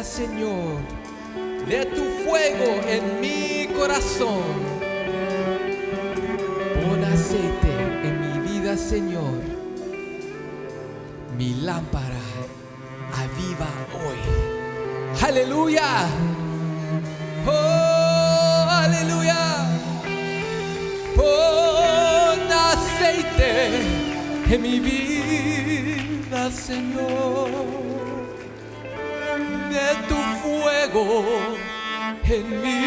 Señor, de tu fuego en mi corazón. Pon aceite en mi vida, Señor. Mi lámpara aviva hoy. Aleluya. Oh, aleluya. Pon aceite en mi vida, Señor, de tu fuego en mi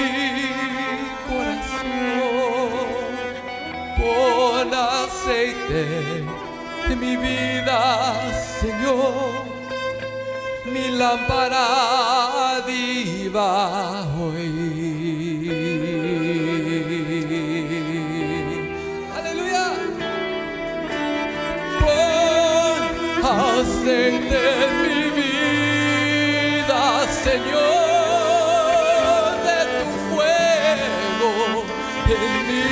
corazón. Pon aceite en mi vida, Señor, mi lámpara aviva hoy. Aleluya. Pon aceite en mi vida, Señor, de tu fuego en mi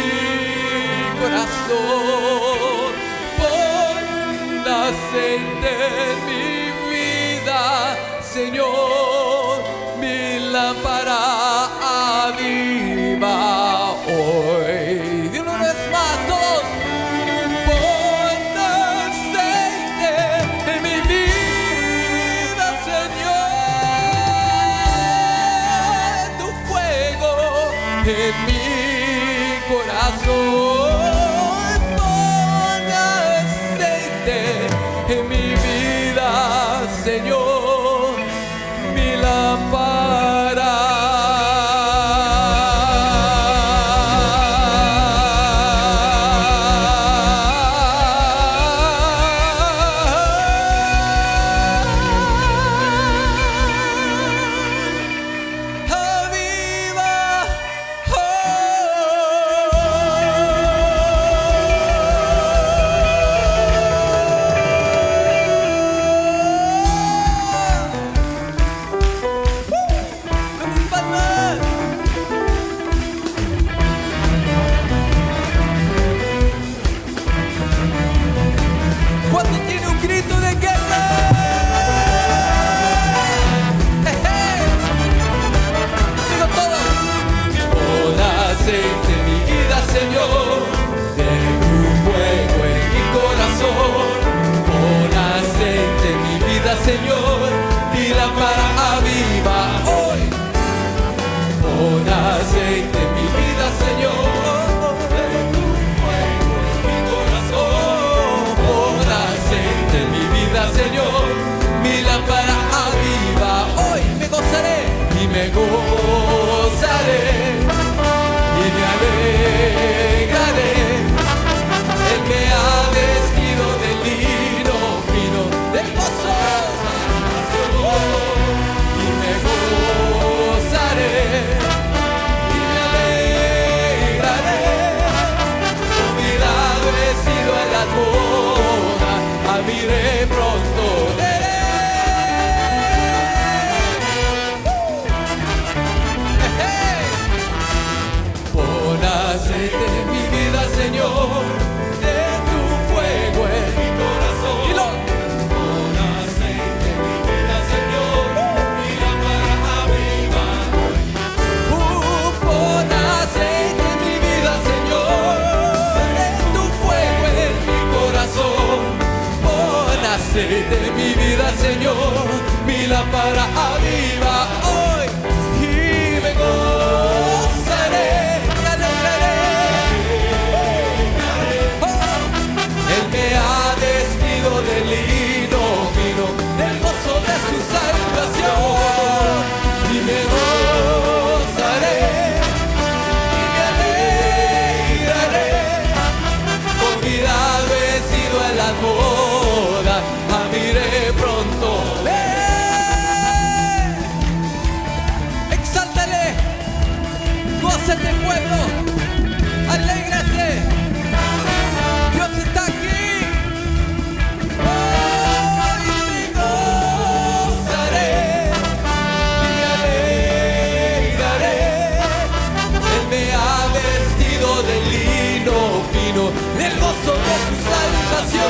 corazón. Pon aceite en mi vida, Señor, mi lámpara aviva hoy. Dilo una vez más, todos. Pon aceite en mi vida, Señor, tu fuego en mi corazón. Pon aceite en mi vida, Señor, mi lámpara aviva ¿cuánto tiene un grito de guerra? Digo todo. Pon aceite en mi vida, Señor, de tu fuego en mi corazón. Pon aceite en mi vida, Señor, mi lámpara aviva hoy. Pon aceite en mi vida, Señor, de tu fuego en mi corazón. Pon aceite en mi vida, Señor, mi lámpara aviva hoy. Me gozaré y me gozaré y me alegraré. Él me ha vestido de lino fino, del gozo y me gozaré y me alegraré. Convidado he sido en las bodas, abriré pronto. Pon aceite en mi vida, Señor, de tu fuego en mi corazón. Pon aceite en mi vida, Señor, mi lámpara aviva hoy. Pon aceite en mi vida, Señor, de tu fuego en mi corazón. Pon aceite en mi vida, Señor, mi lámpara aviva hoy. Y me gozaré. Él me ha vestido de lino fino, del gozo de su salvación. Y me gozaré y me alegraré. Convidado he sido en las bodas, abriré pronto. Exáltale, gózate, pueblo, alégrate. Dios está aquí. Hoy me gozaré y me alegraré. Él me ha vestido de lino fino, del gozo de su salvación.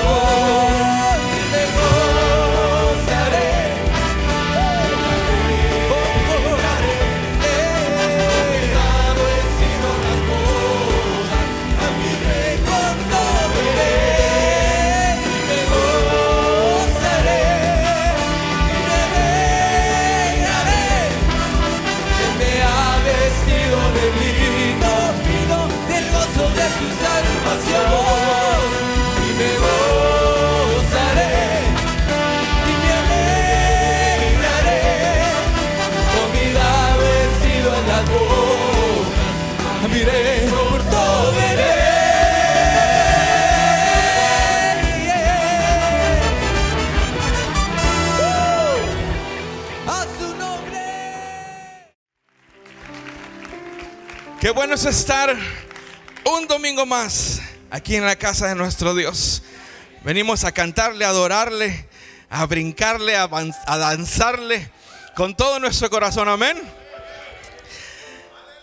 Y me gozaré. miré, por todo veré. A su nombre. Qué bueno es estar un domingo más aquí en la casa de nuestro Dios. Venimos a cantarle, a adorarle, a brincarle, a danzarle con todo nuestro corazón, amén.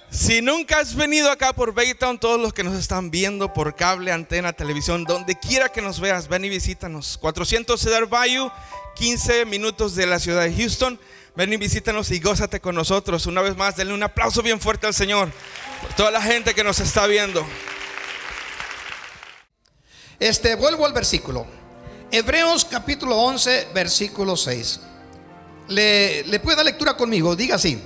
Si nunca has venido acá por Baytown, todos los que nos están viendo por cable, antena, televisión, donde quiera que nos veas, ven y visítanos. 400 Cedar Bayou, 15 minutos de la ciudad de Houston. Ven y visítanos y gózate con nosotros. Una vez más, denle un aplauso bien fuerte al Señor por toda la gente que nos está viendo. Vuelvo al versículo. Hebreos capítulo 11, versículo 6. Le puede dar lectura conmigo. Diga así: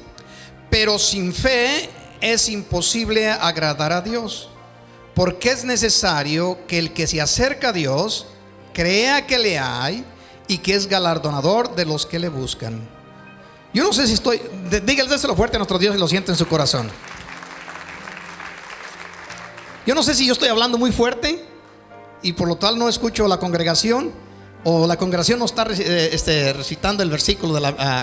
pero sin fe es imposible agradar a Dios, porque es necesario que el que se acerca a Dios crea que le hay y que es galardonador de los que le buscan. Yo no sé si dígale, déselo fuerte a nuestro Dios y lo siente en su corazón. Yo no sé si yo estoy hablando muy fuerte y por lo tal no escucho a la congregación, o la congregación no está recitando el versículo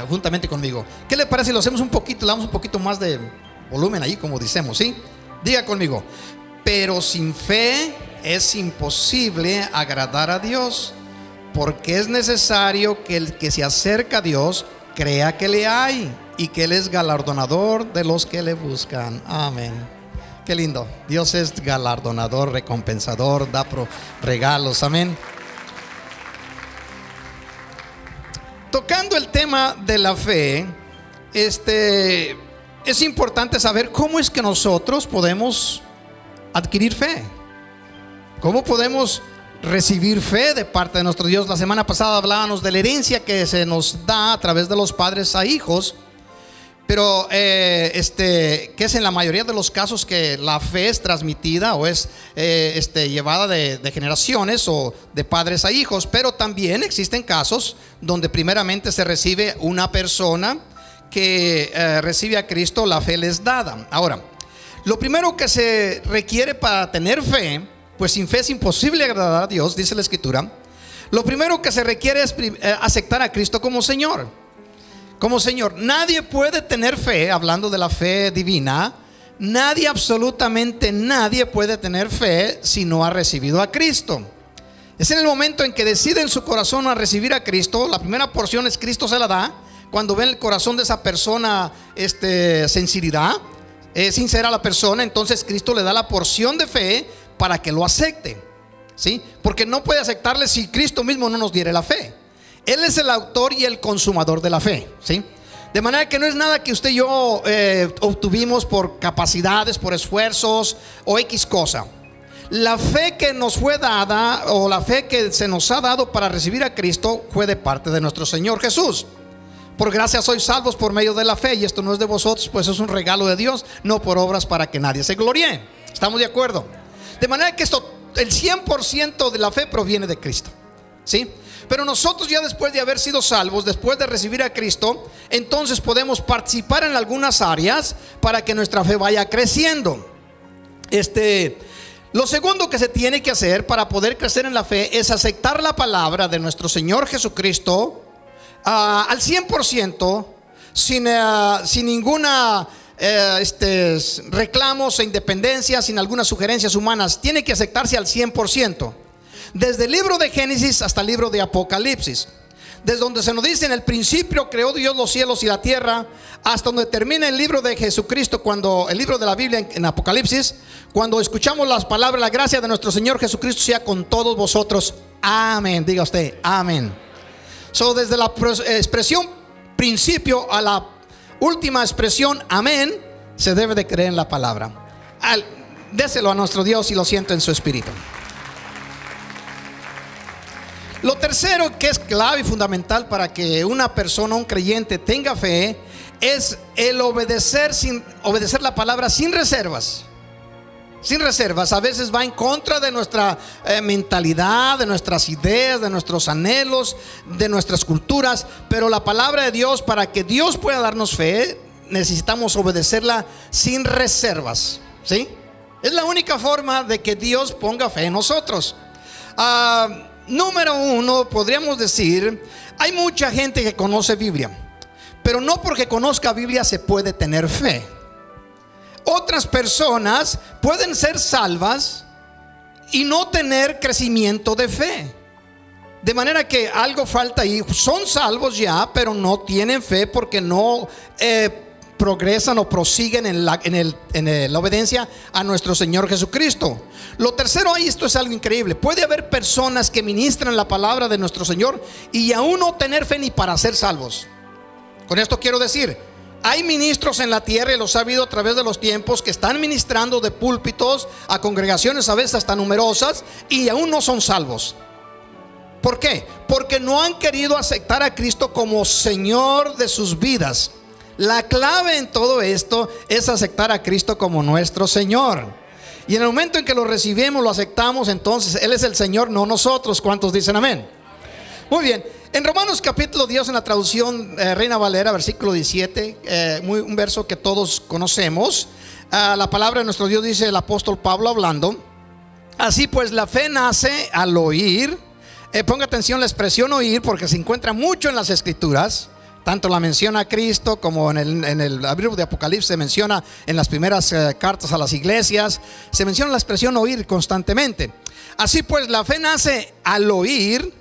juntamente conmigo. ¿Qué le parece si lo hacemos un poquito, le damos un poquito más de volumen ahí, como decimos, ¿sí? Diga conmigo: pero sin fe es imposible agradar a Dios, porque es necesario que el que se acerca a Dios crea que le hay y que Él es galardonador de los que le buscan. Amén. Qué lindo. Dios es galardonador, recompensador, da regalos. Amén. Tocando el tema de la fe, es importante saber cómo es que nosotros podemos adquirir fe. ¿Cómo podemos recibir fe de parte de nuestro Dios? La semana pasada hablábamos de la herencia que se nos da a través de los padres a hijos. Pero que es en la mayoría de los casos que la fe es transmitida o es llevada de generaciones o de padres a hijos. Pero también existen casos donde primeramente se recibe una persona que recibe a Cristo, la fe les dada. Ahora, lo primero que se requiere para tener fe, pues sin fe es imposible agradar a Dios, dice la Escritura. Lo primero que se requiere es aceptar a Cristo como Señor. Como Señor. Nadie puede tener fe, hablando de la fe divina, nadie, absolutamente nadie puede tener fe si no ha recibido a Cristo. Es en el momento en que decide en su corazón a recibir a Cristo. La primera porción es Cristo se la da. Cuando ve en el corazón de esa persona sinceridad, es sincera la persona, entonces Cristo le da la porción de fe para que lo acepte, ¿sí? Porque no puede aceptarle si Cristo mismo no nos diere la fe. Él es el autor y el consumador de la fe, ¿sí? De manera que no es nada que usted y yo obtuvimos por capacidades, por esfuerzos o X cosa. La fe que nos fue dada, o la fe que se nos ha dado para recibir a Cristo, fue de parte de nuestro Señor Jesús. Por gracia sois salvos por medio de la fe, y esto no es de vosotros, pues es un regalo de Dios, no por obras para que nadie se gloríe. ¿Estamos de acuerdo? De manera que el 100% de la fe proviene de Cristo, ¿sí? Pero nosotros, ya después de haber sido salvos, después de recibir a Cristo, entonces podemos participar en algunas áreas para que nuestra fe vaya creciendo. Lo segundo que se tiene que hacer para poder crecer en la fe es aceptar la palabra de nuestro Señor Jesucristo al 100%, sin ninguna reclamos e independencia, sin algunas sugerencias humanas. Tiene que aceptarse al 100%. Desde el libro de Génesis hasta el libro de Apocalipsis. Desde donde se nos dice: en el principio creó Dios los cielos y la tierra, hasta donde termina el libro de Jesucristo, el libro de la Biblia en Apocalipsis, cuando escuchamos las palabras: la gracia de nuestro Señor Jesucristo sea con todos vosotros. Amén. Diga usted, amén. Desde la expresión principio a la última expresión, amén, se debe de creer en la palabra. Déselo a nuestro Dios y lo siento en su espíritu. Lo tercero que es clave y fundamental para que una persona, un creyente, tenga fe, es el obedecer la palabra sin reservas. Sin reservas. A veces va en contra de nuestra mentalidad, de nuestras ideas, de nuestros anhelos, de nuestras culturas. Pero la palabra de Dios, para que Dios pueda darnos fe, necesitamos obedecerla sin reservas. ¿sí? Es la única forma de que Dios ponga fe en nosotros. Número uno, podríamos decir, hay mucha gente que conoce Biblia, pero no porque conozca Biblia se puede tener fe. Otras personas pueden ser salvas y no tener crecimiento de fe. De manera que algo falta ahí. Son salvos ya, pero no tienen fe porque no progresan o prosiguen en la obediencia a nuestro Señor Jesucristo. Lo tercero, ahí esto es algo increíble. Puede haber personas que ministran la palabra de nuestro Señor y aún no tener fe ni para ser salvos. Con esto quiero decir, hay ministros en la tierra, y los ha habido a través de los tiempos, que están ministrando de púlpitos a congregaciones a veces hasta numerosas y aún no son salvos. ¿Por qué? Porque no han querido aceptar a Cristo como Señor de sus vidas. La clave en todo esto es aceptar a Cristo como nuestro Señor. Y en el momento en que lo recibimos, lo aceptamos, entonces Él es el Señor, no nosotros. ¿Cuántos dicen amén? Muy bien. En Romanos capítulo 10, en la traducción Reina Valera, versículo 17, un verso que todos conocemos. La palabra de nuestro Dios, dice el apóstol Pablo hablando: así pues la fe nace al oír. Ponga atención la expresión oír, porque se encuentra mucho en las escrituras. Tanto la menciona Cristo como en el libro de Apocalipsis se menciona, en las primeras cartas a las iglesias se menciona la expresión oír constantemente. Así pues la fe nace al oír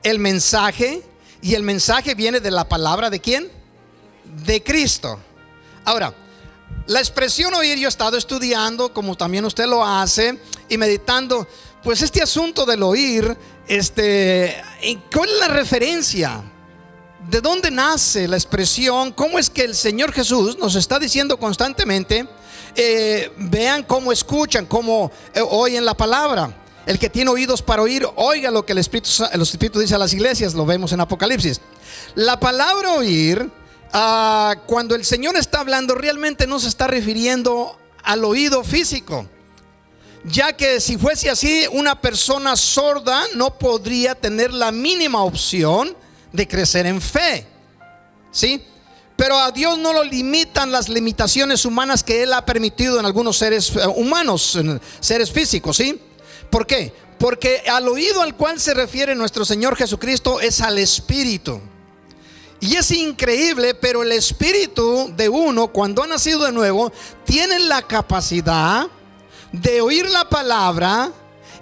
el mensaje, y el mensaje viene de la palabra ¿de quién? De Cristo. Ahora, la expresión oír, yo he estado estudiando, como también usted lo hace, y meditando, pues este asunto del oír, ¿cuál es la referencia? ¿De dónde nace la expresión? ¿Cómo es que el Señor Jesús nos está diciendo constantemente, vean cómo escuchan, cómo oyen la palabra? El que tiene oídos para oír, oiga lo que el Espíritu dice a las iglesias. Lo vemos en Apocalipsis. La palabra oír, cuando el Señor está hablando, realmente no se está refiriendo al oído físico, ya que si fuese así, una persona sorda no podría tener la mínima opción de crecer en fe, ¿sí? Pero a Dios no lo limitan las limitaciones humanas que Él ha permitido en algunos seres humanos, en seres físicos, ¿sí? ¿Por qué? Porque al oído al cual se refiere nuestro Señor Jesucristo es al Espíritu. Y es increíble, pero el Espíritu de uno, cuando ha nacido de nuevo, tiene la capacidad de oír la palabra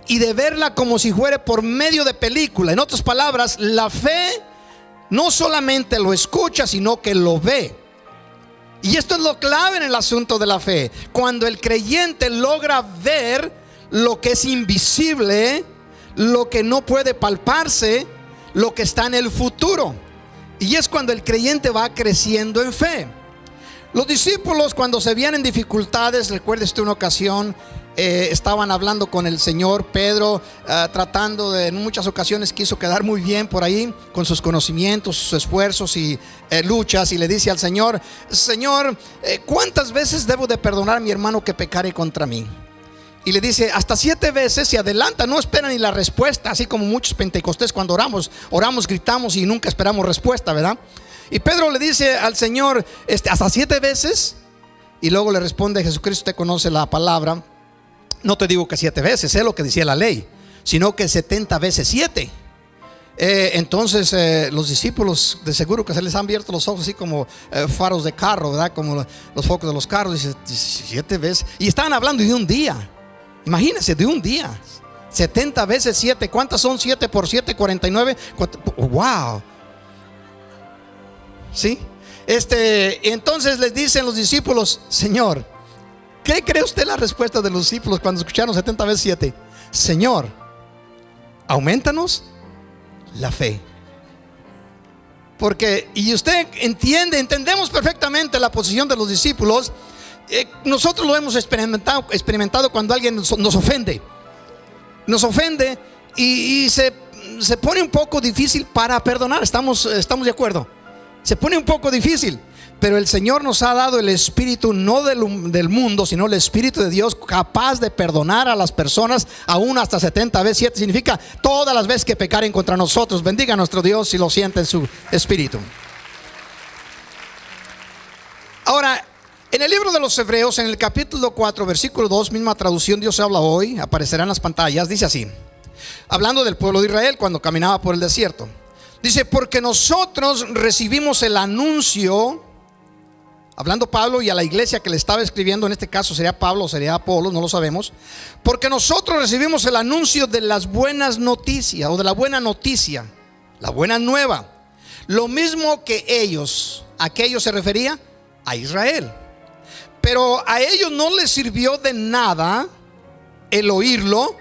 y de verla como si fuera por medio de película. En otras palabras, la fe no solamente lo escucha, sino que lo ve. Y esto es lo clave en el asunto de la fe. Cuando el creyente logra ver lo que es invisible, lo que no puede palparse, lo que está en el futuro. Y es cuando el creyente va creciendo en fe. Los discípulos, cuando se veían en dificultades, recuerde usted una ocasión, estaban hablando con el Señor. Pedro, tratando de, en muchas ocasiones quiso quedar muy bien por ahí con sus conocimientos, sus esfuerzos y luchas, y le dice al Señor: Señor, ¿cuántas veces debo de perdonar a mi hermano que pecare contra mí? Y le dice: hasta 7 veces. Se adelanta, no espera ni la respuesta, así como muchos pentecostés cuando oramos, gritamos y nunca esperamos respuesta, ¿verdad? Y Pedro le dice al Señor: hasta 7 veces. Y luego le responde Jesucristo: usted conoce la palabra, no te digo que 7 veces, es lo que decía la ley, sino que 70 veces 7. Entonces los discípulos de seguro que se les han abierto los ojos así como faros de carro, ¿verdad? Como los focos de los carros. Dice: 7 veces. Y estaban hablando de un día. Imagínense, de un día. 70 veces 7. ¿Cuántas son 7 por 7? 49. Wow. ¿Sí? Entonces les dicen los discípulos: Señor, ¿qué cree usted la respuesta de los discípulos cuando escucharon 70 veces 7? Señor, aumentanos la fe. Porque, y usted entendemos perfectamente la posición de los discípulos. Nosotros lo hemos experimentado cuando alguien nos ofende. Nos ofende y se pone un poco difícil para perdonar. Estamos de acuerdo. Se pone un poco difícil. Pero el Señor nos ha dado el espíritu no del mundo, sino el espíritu de Dios, capaz de perdonar a las personas aún hasta 70 veces 7. Significa todas las veces que pecaren contra nosotros. Bendiga a nuestro Dios si lo siente en su espíritu. Ahora, en En el libro de los Hebreos, en el capítulo 4, versículo 2, misma traducción, Dios habla hoy, aparecerá en las pantallas, dice así, hablando del pueblo de Israel cuando caminaba por el desierto. Dice, porque nosotros recibimos el anuncio, hablando Pablo y a la iglesia que le estaba escribiendo, en este caso sería Pablo o sería Apolo, no lo sabemos. Porque nosotros recibimos el anuncio de las buenas noticias, o de la buena noticia, la buena nueva. Lo mismo que ellos. ¿A qué ellos se refería? A Israel. Pero a ellos no les sirvió de nada el oírlo,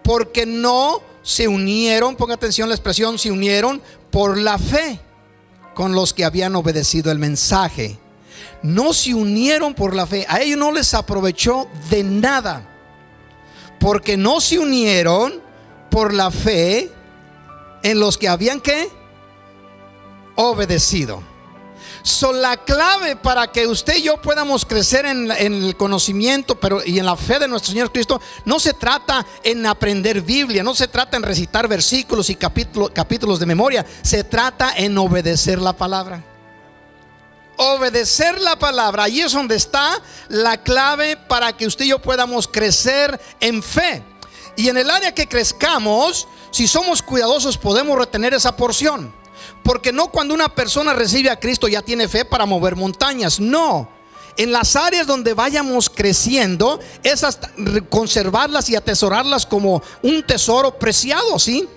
porque no se unieron, ponga atención a la expresión, se unieron por la fe con los que habían obedecido el mensaje. No se unieron por la fe. A ellos no les aprovechó de nada, porque no se unieron por la fe en los que habían ¿qué? Obedecido. La clave para que usted y yo podamos crecer en el conocimiento y en la fe de nuestro Señor Cristo, no se trata en aprender Biblia, no se trata en recitar versículos y capítulos de memoria. Se trata en obedecer la palabra. Obedecer la palabra, ahí es donde está la clave para que usted y yo podamos crecer en fe. Y en el área que crezcamos, si somos cuidadosos, podemos retener esa porción. Porque no cuando una persona recibe a Cristo ya tiene fe para mover montañas. No, en las áreas donde vayamos creciendo, esas conservarlas y atesorarlas como un tesoro preciado, ¿sí?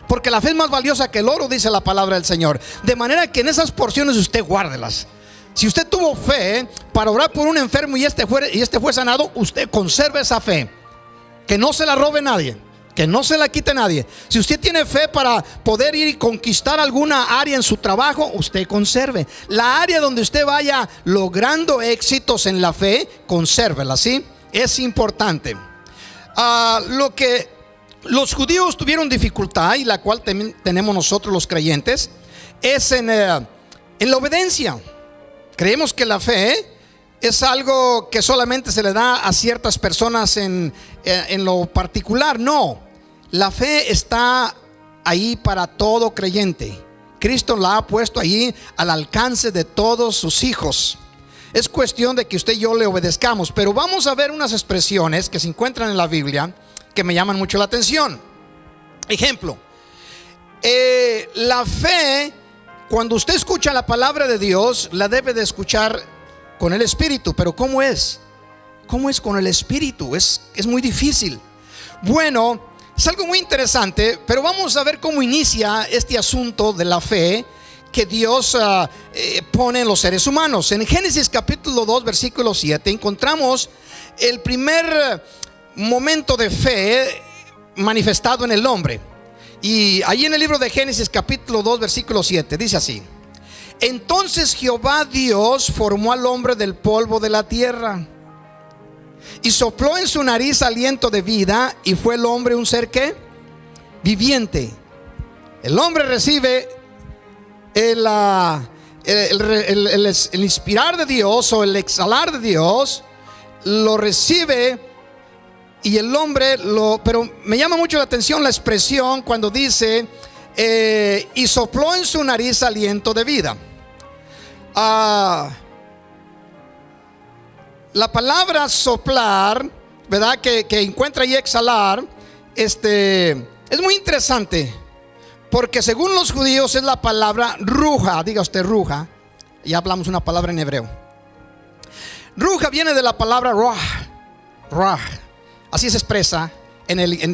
Porque la fe es más valiosa que el oro, dice la palabra del Señor. De manera que en esas porciones usted guárdelas. Si usted tuvo fe para orar por un enfermo y este fue sanado, usted conserve esa fe. Que no se la robe nadie, que no se la quite nadie. Si usted tiene fe para poder ir y conquistar alguna área en su trabajo, usted conserve. La área donde usted vaya logrando éxitos en la fe, consérvela, ¿sí? Es importante. Lo que los judíos tuvieron dificultad, y la cual también tenemos nosotros los creyentes, es en la obediencia. Creemos que la fe es algo que solamente se le da a ciertas personas en lo particular. No, la fe está ahí para todo creyente. Cristo la ha puesto ahí al alcance de todos sus hijos. Es cuestión de que usted y yo le obedezcamos. Pero vamos a ver unas expresiones que se encuentran en la Biblia que me llaman mucho la atención. Ejemplo, la fe, cuando usted escucha la palabra de Dios, la debe de escuchar con el Espíritu. Pero ¿cómo es? ¿Cómo es con el Espíritu? Es muy difícil. Bueno, es algo muy interesante, pero vamos a ver cómo inicia este asunto de la fe que Dios pone en los seres humanos. En Génesis capítulo 2 versículo 7 encontramos el primer momento de fe manifestado en el hombre. Y ahí en el libro de Génesis capítulo 2 versículo 7 dice así: entonces Jehová Dios formó al hombre del polvo de la tierra y sopló en su nariz aliento de vida, y fue el hombre un ser ¿qué? Viviente. El hombre recibe el inspirar de Dios o el exhalar de Dios, lo recibe. Y el hombre pero me llama mucho la atención la expresión cuando dice y sopló en su nariz aliento de vida. La palabra soplar, ¿verdad? Que encuentra ahí exhalar, es muy interesante, porque según los judíos es la palabra ruja. Diga usted ruja. Ya hablamos una palabra en hebreo. Ruja viene de la palabra ruah. Así se expresa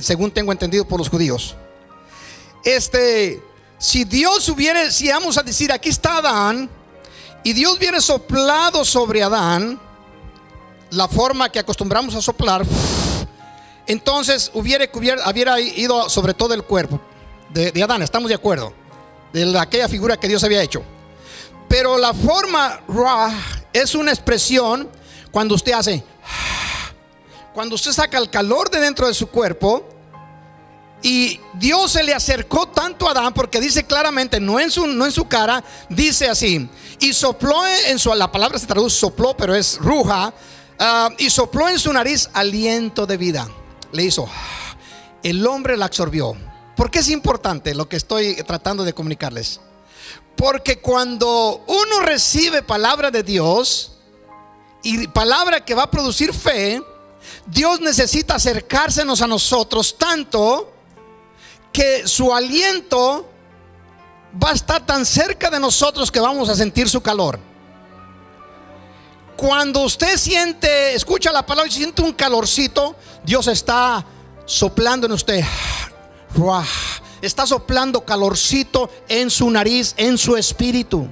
según tengo entendido por los judíos. Si vamos a decir, aquí está Adán, y Dios viene soplado sobre Adán, la forma que acostumbramos a soplar, entonces hubiera ido sobre todo el cuerpo de Adán. Estamos de acuerdo, de aquella figura que Dios había hecho. Pero la forma ruah es una expresión cuando usted hace, cuando usted saca el calor de dentro de su cuerpo. Y Dios se le acercó tanto a Adán, porque dice claramente, no en su cara, dice así: y sopló la palabra se traduce sopló, pero es ruja, y sopló en su nariz aliento de vida. Le hizo, el hombre la absorbió. ¿Por qué es importante lo que estoy tratando de comunicarles? Porque cuando uno recibe palabra de Dios, y palabra que va a producir fe, Dios necesita acercársenos a nosotros tanto que su aliento va a estar tan cerca de nosotros que vamos a sentir su calor. Cuando usted escucha la palabra y siente un calorcito, Dios está soplando en usted. Está soplando calorcito en su nariz, en su espíritu.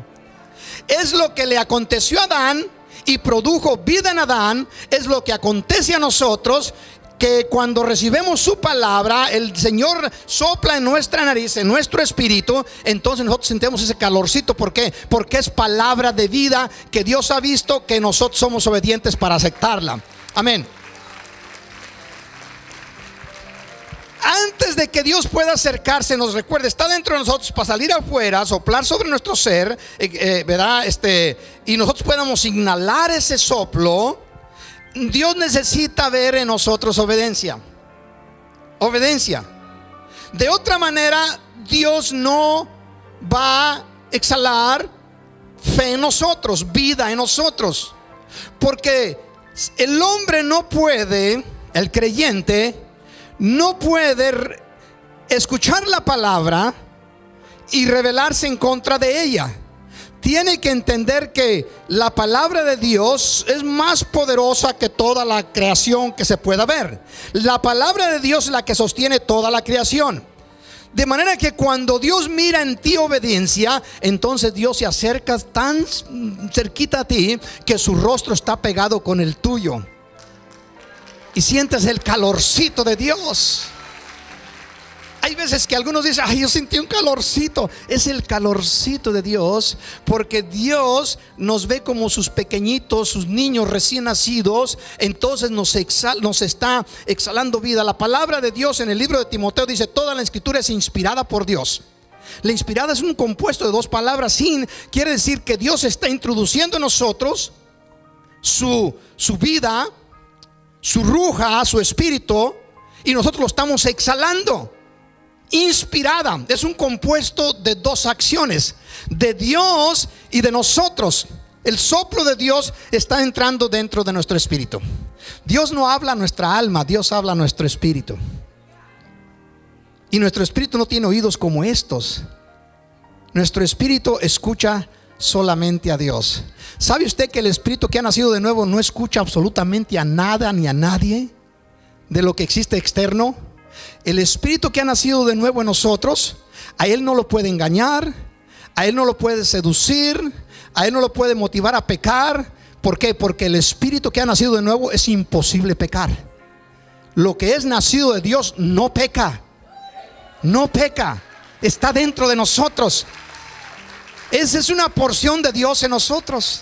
Es lo que le aconteció a Adán y produjo vida en Adán. Es lo que acontece a nosotros, que cuando recibimos su palabra, el Señor sopla en nuestra nariz, en nuestro espíritu. Entonces nosotros sentimos ese calorcito. ¿Por qué? Porque es palabra de vida que Dios ha visto que nosotros somos obedientes para aceptarla. Amén. Antes de que Dios pueda acercarse, nos recuerde, está dentro de nosotros para salir afuera, soplar sobre nuestro ser, ¿verdad? Y nosotros podamos inhalar ese soplo. Dios necesita ver en nosotros obediencia. Obediencia. De otra manera, Dios no va a exhalar fe en nosotros, vida en nosotros. Porque el hombre no puede, el creyente no puede escuchar la palabra y rebelarse en contra de ella. Tiene que entender que la palabra de Dios es más poderosa que toda la creación que se pueda ver. La palabra de Dios es la que sostiene toda la creación. De manera que cuando Dios mira en ti obediencia, entonces Dios se acerca tan cerquita a ti que su rostro está pegado con el tuyo. Y sientes el calorcito de Dios. Hay veces que algunos dicen: ay, yo sentí un calorcito. Es el calorcito de Dios, porque Dios nos ve como sus pequeñitos, sus niños recién nacidos. Entonces nos está exhalando vida. La palabra de Dios en el libro de Timoteo dice: toda la escritura es inspirada por Dios. La inspirada es un compuesto de dos palabras. Sin quiere decir que Dios está introduciendo en nosotros su vida, su ruja, su espíritu, y nosotros lo estamos exhalando. Inspirada es un compuesto de dos acciones, de Dios y de nosotros. El soplo de Dios está entrando dentro de nuestro espíritu. Dios no habla a nuestra alma, Dios habla a nuestro espíritu. Y nuestro espíritu no tiene oídos como estos. Nuestro espíritu escucha solamente a Dios. ¿Sabe usted que el espíritu que ha nacido de nuevo no escucha absolutamente a nada ni a nadie de lo que existe externo? El espíritu que ha nacido de nuevo en nosotros, a él no lo puede engañar, a él no lo puede seducir, a él no lo puede motivar a pecar. ¿Por qué? Porque el espíritu que ha nacido de nuevo es imposible pecar. Lo que es nacido de Dios no peca. No peca. Está dentro de nosotros. Esa es una porción de Dios en nosotros.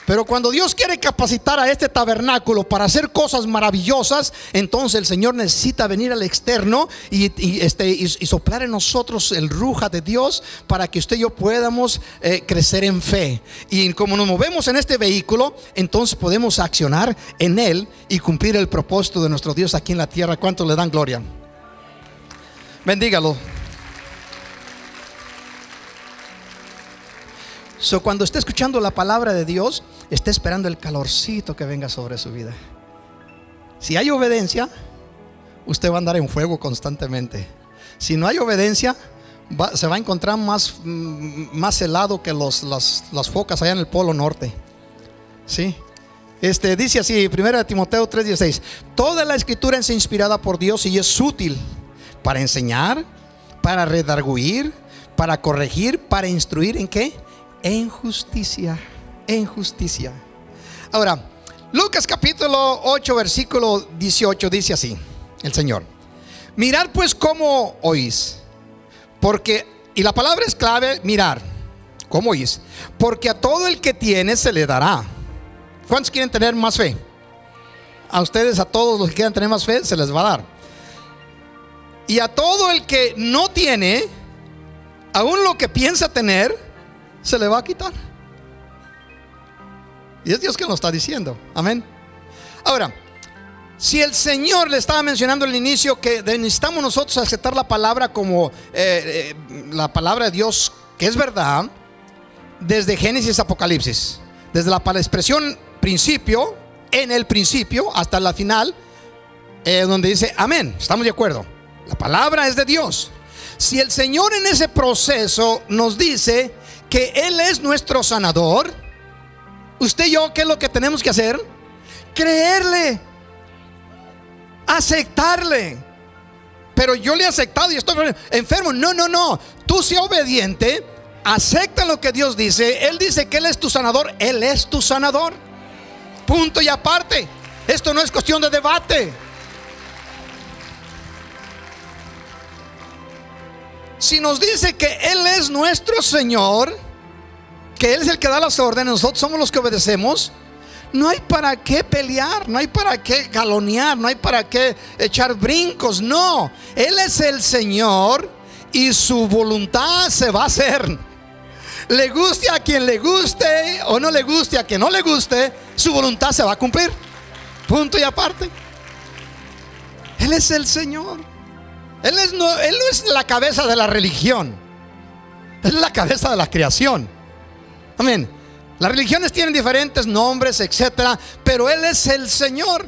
Pero cuando Dios quiere capacitar a este tabernáculo para hacer cosas maravillosas, entonces el Señor necesita venir al externo y soplar en nosotros el ruja de Dios, para que usted y yo podamos crecer en fe. Y como nos movemos en este vehículo, entonces podemos accionar en él y cumplir el propósito de nuestro Dios aquí en la tierra. ¿Cuántos le dan gloria? Bendígalo. Cuando esté escuchando la palabra de Dios, esté esperando el calorcito que venga sobre su vida. Si hay obediencia, usted va a andar en fuego constantemente. Si no hay obediencia, se va a encontrar más helado que las focas allá en el Polo Norte. ¿Sí? Dice así, 1 Timoteo 3:16: toda la escritura es inspirada por Dios y es útil para enseñar, para redarguir, para corregir, para instruir ¿en qué? En justicia. En justicia. Ahora, Lucas capítulo 8 versículo 18 dice así el Señor: mirad pues cómo oís, porque, y la palabra es clave, mirar, cómo oís, porque a todo el que tiene se le dará. ¿Cuántos quieren tener más fe? A ustedes, a todos los que quieran tener más fe, se les va a dar. Y a todo el que no tiene, aún lo que piensa tener, se le va a quitar. Y es Dios que nos está diciendo. Amén. Ahora, si el Señor le estaba mencionando al inicio que necesitamos nosotros aceptar la palabra como la palabra de Dios, que es verdad, desde Génesis a Apocalipsis, desde la expresión principio, en el principio, hasta la final, donde dice amén. ¿Estamos de acuerdo? La palabra es de Dios. Si el Señor en ese proceso nos dice que Él es nuestro sanador, usted y yo, ¿qué es lo que tenemos que hacer? Creerle, aceptarle. Pero yo le he aceptado y estoy enfermo. No. Tú sé obediente, acepta lo que Dios dice. Él dice que Él es tu sanador. Él es tu sanador. Punto y aparte. Esto no es cuestión de debate. Si nos dice que Él es nuestro Señor, que Él es el que da las órdenes, nosotros somos los que obedecemos, no hay para qué pelear, no hay para qué galonear, no hay para qué echar brincos. No, Él es el Señor y su voluntad se va a hacer. Le guste a quien le guste o no le guste a quien no le guste, su voluntad se va a cumplir. Punto y aparte. Él es el Señor. Él no es la cabeza de la religión. Él es la cabeza de la creación. Amén. Las religiones tienen diferentes nombres, etcétera, pero Él es el Señor.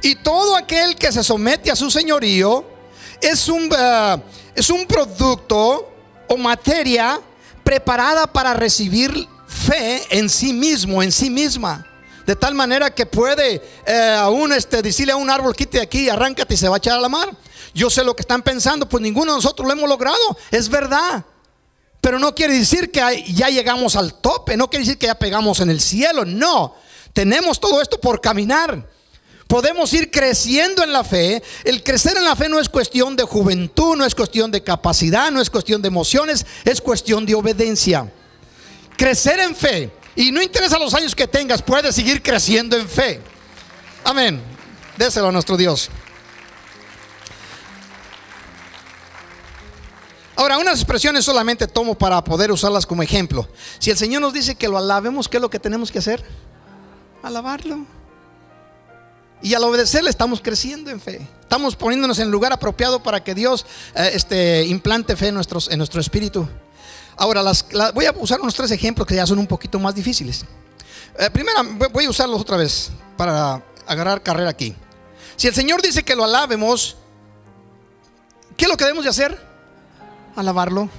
Y todo aquel que se somete a su señorío es un producto o materia preparada para recibir fe en sí mismo, en sí misma. De tal manera que puede decirle a un árbol: quite de aquí, arráncate, y se va a echar a la mar. Yo sé lo que están pensando, pues ninguno de nosotros lo hemos logrado. Es verdad. Pero no quiere decir que ya llegamos al tope, no quiere decir que ya pegamos en el cielo. No, tenemos todo esto por caminar. Podemos ir creciendo en la fe. El crecer en la fe no es cuestión de juventud, no es cuestión de capacidad, no es cuestión de emociones, es cuestión de obediencia. Crecer en fe, y no interesa los años que tengas, puedes seguir creciendo en fe. Amén. Déselo a nuestro Dios. Ahora, unas expresiones solamente tomo para poder usarlas como ejemplo. Si el Señor nos dice que lo alabemos, ¿qué es lo que tenemos que hacer? Alabarlo. Y al obedecerle estamos creciendo en fe. Estamos poniéndonos en el lugar apropiado para que Dios implante fe en nuestro espíritu. Ahora, voy a usar unos 3 ejemplos que ya son un poquito más difíciles. Primero, voy a usarlos otra vez para agarrar carrera aquí. Si el Señor dice que lo alabemos, ¿qué es lo que debemos de hacer? Alabarlo.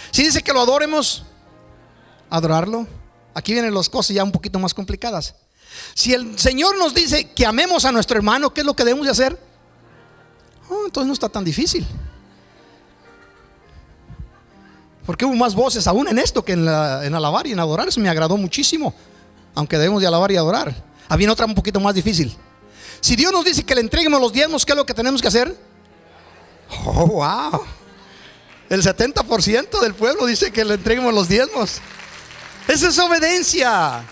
Si dice que lo adoremos, adorarlo. Aquí vienen las cosas ya un poquito más complicadas. Si el Señor nos dice que amemos a nuestro hermano, ¿qué es lo que debemos de hacer? Entonces no está tan difícil. Porque hubo más voces aún en esto que en alabar y en adorar. Eso me agradó muchísimo. Aunque debemos de alabar y adorar. Había otra un poquito más difícil. Si Dios nos dice que le entreguemos los diezmos, ¿qué es lo que tenemos que hacer? Oh, wow. El 70% del pueblo dice que le entreguemos los diezmos. Esa es obediencia.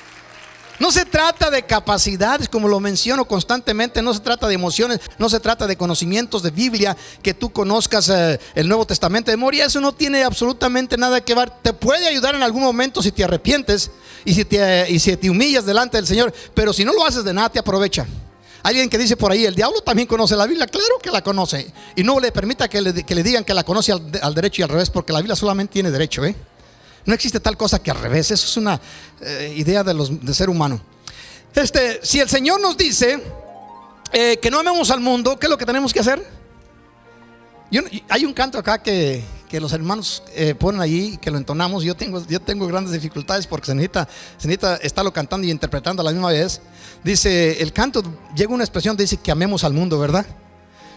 No se trata de capacidades, como lo menciono constantemente. No se trata de emociones. No se trata de conocimientos de Biblia, que tú conozcas el Nuevo Testamento de memoria. Eso no tiene absolutamente nada que ver. Te puede ayudar en algún momento si te arrepientes y si te humillas delante del Señor. Pero si no lo haces, de nada te aprovecha. Alguien que dice por ahí: el diablo también conoce la Biblia. Claro que la conoce. Y no le permita que le digan que la conoce al derecho y al revés, porque la Biblia solamente tiene derecho. No existe tal cosa que al revés. Eso es una idea de ser humano. Si el Señor nos dice que no amemos al mundo, ¿qué es lo que tenemos que hacer? Hay un canto acá que los hermanos ponen allí, que lo entonamos. Yo tengo grandes dificultades porque se necesita estarlo cantando y interpretando a la misma vez. Dice el canto, llega una expresión, dice que amemos al mundo, ¿verdad?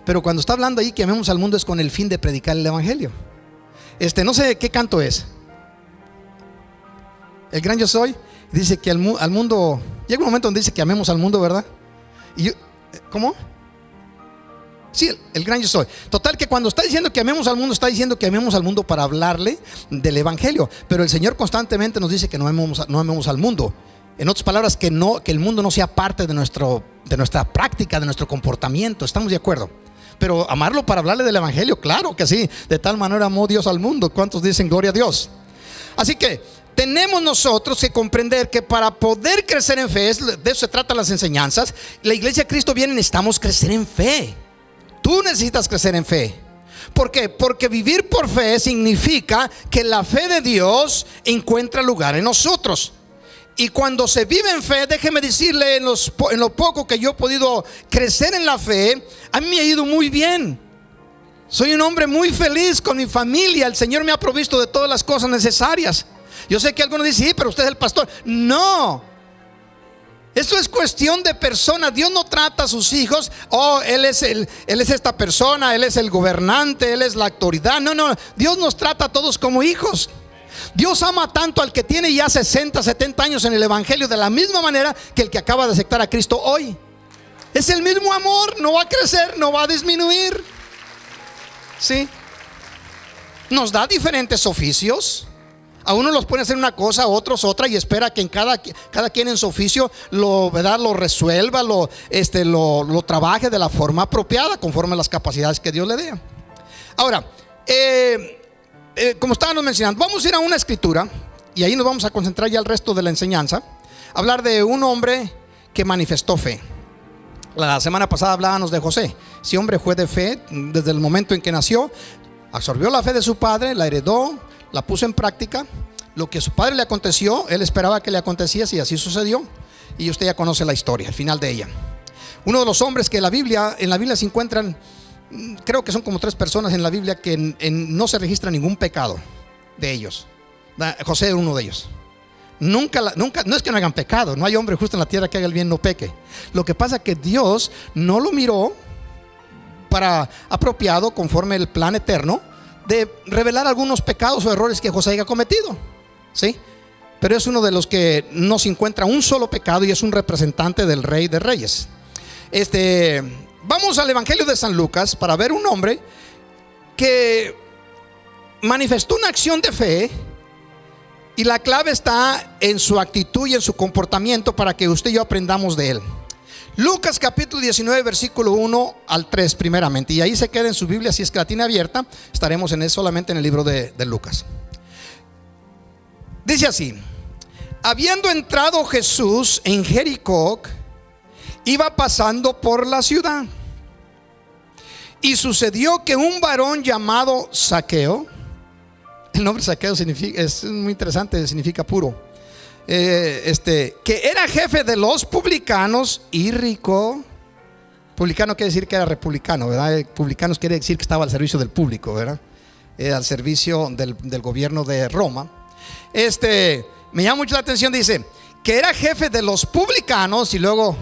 Pero cuando está hablando ahí que amemos al mundo, es con el fin de predicar el evangelio. No sé qué canto es. El gran yo soy dice que al mundo, llega un momento donde dice que amemos al mundo, ¿verdad? Y ¿cómo? Sí, el gran yo soy. Total, que cuando está diciendo que amemos al mundo, está diciendo que amemos al mundo para hablarle del evangelio. Pero el Señor constantemente nos dice que no amemos al mundo. En otras palabras, que el mundo no sea parte de nuestra práctica, de nuestro comportamiento. ¿Estamos de acuerdo? Pero amarlo para hablarle del evangelio, claro que sí. De tal manera amó Dios al mundo. ¿Cuántos dicen gloria a Dios? Así que tenemos nosotros que comprender que para poder crecer en fe, de eso se tratan las enseñanzas. La iglesia de Cristo viene, necesitamos crecer en fe. Tú necesitas crecer en fe. ¿Por qué? Porque vivir por fe significa que la fe de Dios encuentra lugar en nosotros. Y cuando se vive en fe, déjeme decirle, en lo poco que yo he podido crecer en la fe, a mí me ha ido muy bien. Soy un hombre muy feliz con mi familia. El Señor me ha provisto de todas las cosas necesarias. Yo sé que algunos dicen, sí, pero usted es el pastor. No, esto es cuestión de persona. Dios no trata a sus hijos, oh, él es esta persona, él es el gobernante, él es la autoridad. No, Dios nos trata a todos como hijos. Dios ama tanto al que tiene ya 60, 70 años en el evangelio, de la misma manera que el que acaba de aceptar a Cristo hoy. Es el mismo amor, no va a crecer, no va a disminuir. Sí. Nos da diferentes oficios. A uno los pone a hacer una cosa, a otros otra, y espera que en cada quien en su oficio lo resuelva, lo trabaje de la forma apropiada, conforme a las capacidades que Dios le dé. Ahora, como estábamos mencionando, vamos a ir a una escritura, y ahí nos vamos a concentrar ya el resto de la enseñanza. Hablar de un hombre que manifestó fe. La semana pasada hablábamos de José. Ese hombre fue de fe desde el momento en que nació. Absorbió la fe de su padre, la heredó, la puso en práctica. Lo que a su padre le aconteció, él esperaba que le aconteciese, y así sucedió. Y usted ya conoce la historia, el final de ella. Uno de los hombres que en la Biblia se encuentran, creo que son como 3 personas en la Biblia que no se registra ningún pecado de ellos. José es uno de ellos. Nunca, no es que no hagan pecado. No hay hombre justo en la tierra que haga el bien no peque. Lo que pasa es que Dios no lo miró para apropiado, conforme el plan eterno, de revelar algunos pecados o errores que José haya cometido. ¿Sí? Pero es uno de los que no se encuentra un solo pecado, y es un representante del Rey de Reyes. Vamos al Evangelio de San Lucas para ver un hombre que manifestó una acción de fe, y la clave está en su actitud y en su comportamiento, para que usted y yo aprendamos de él. Lucas capítulo 19 versículo 1 al 3 primeramente, y ahí se queda en su Biblia. Si es que la tiene abierta, estaremos solamente en el libro de Lucas. Dice así: habiendo entrado Jesús en Jericó, iba pasando por la ciudad, y sucedió que un varón llamado Zaqueo, el nombre Zaqueo es muy interesante, significa puro, que era jefe de los publicanos y rico. Publicano quiere decir que era republicano, ¿verdad? Publicanos quiere decir que estaba al servicio del público, ¿verdad? Al servicio del gobierno de Roma. Me llama mucho la atención, dice que era jefe de los publicanos, y luego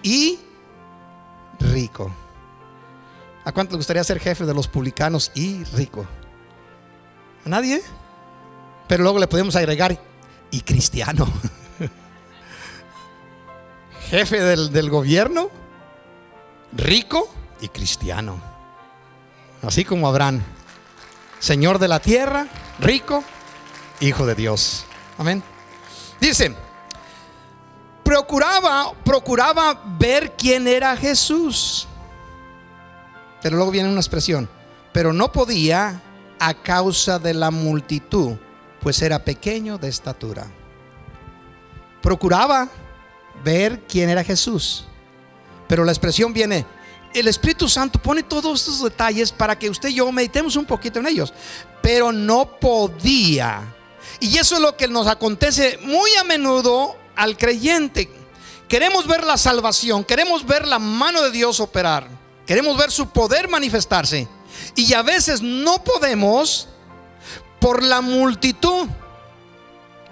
y rico. ¿A cuánto le gustaría ser jefe de los publicanos y rico? ¿A nadie? Pero luego le podemos agregar y cristiano. Jefe del gobierno, rico y cristiano. Así como Abraham, señor de la tierra, rico, hijo de Dios. Amén. Dice, procuraba ver quién era Jesús. Pero luego viene una expresión: pero no podía a causa de la multitud, pues era pequeño de estatura. Procuraba ver quién era Jesús, pero la expresión viene, el Espíritu Santo pone todos estos detalles para que usted y yo meditemos un poquito en ellos. Pero no podía. Y eso es lo que nos acontece muy a menudo al creyente. Queremos ver la salvación, queremos ver la mano de Dios operar, queremos ver su poder manifestarse, y a veces no podemos por la multitud,